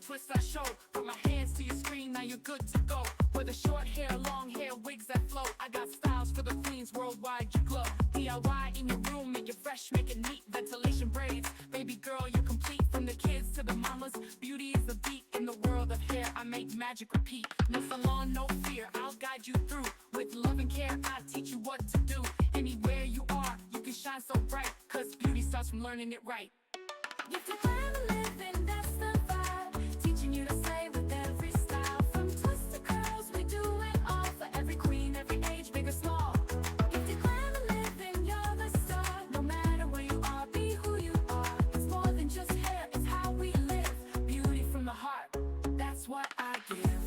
twist I showed. Put my hands to your screen, now you're good to go. Whether short hair, long hair, wigs that float, I got styles for the queens worldwide, you glow. DIY in your room, make it fresh, make it neat. Ventilation braids, baby girl, you're complete. From the kids to the mamas, beauty is the beat. In the world of hair, I make magic repeat. No salon, no fear, I'll guide you through. With love and care, I teach you what to do. Anywhere you are, you can shine so bright, cause beauty starts from learning it right. Gifted glamour living, that's the vibe. Teaching you to slay with every style. From twists to curls, we do it all. For every queen, every age, big or small. Gifted glamour living, you're the star. No matter where you are, be who you are. It's more than just hair, it's how we live. Beauty from the heart, that's what I give.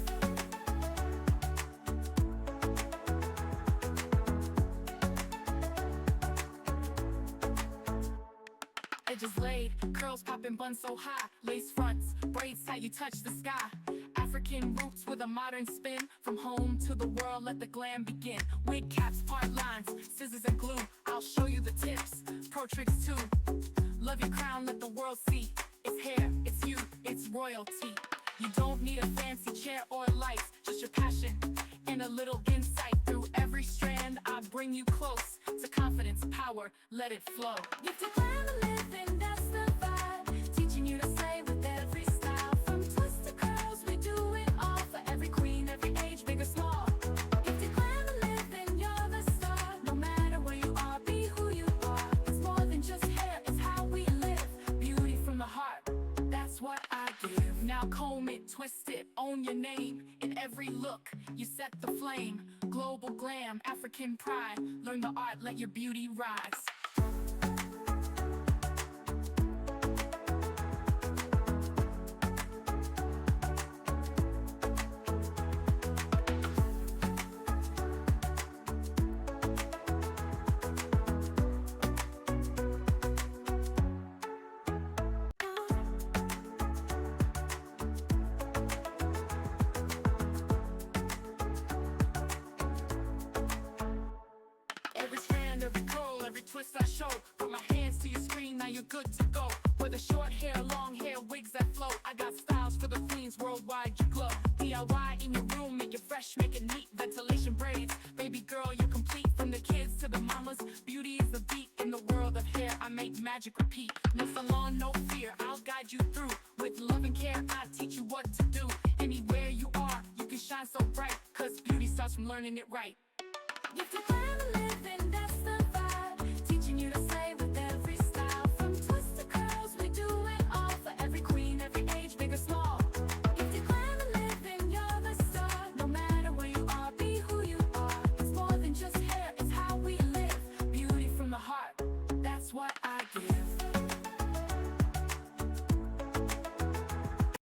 Edges laid, curls popping, buns so high. Lace fronts, braids tight, you touch the sky. African roots with a modern spin. From home to the world, let the glam begin. Wig caps, part lines, scissors and glue. I'll show you the tips, pro tricks too. Love your crown, let the world see. It's hair, it's you, it's royalty. You don't need a fancy chair or lights, just your passion and a little insight. Through every strand, I bring you close to confidence, power, let it flow. Gifted glamour living, that's the vibe. Teaching you to slay with every style. From twists to curls, we do it all. For every queen, every age, big or small. Gifted glamour living, you're the star. No matter where you are, be who you are. It's more than just hair, it's how we live. Beauty from the heart, that's what I give. Now comb it, twist it, own your name. In every look, you set the flame. Global glam, African pride. Learn the art, let your beauty rise. Every strand, every curl, every twist I show. Put my hands to your screen, now you're good to go. Whether short hair, long hair, wigs that float, I got styles for the queens worldwide, you glow. DIY in your room, make it fresh, make it neat. Ventilation braids, baby girl, you're complete. From the kids to the mamas, beauty is the beat. In the world of hair, I make magic repeat. No salon, no fear, I'll guide you through. With love and care, I teach you what to do. Anywhere you are, you can shine so bright, cause beauty starts from learning it right. Gifted glamour living, that's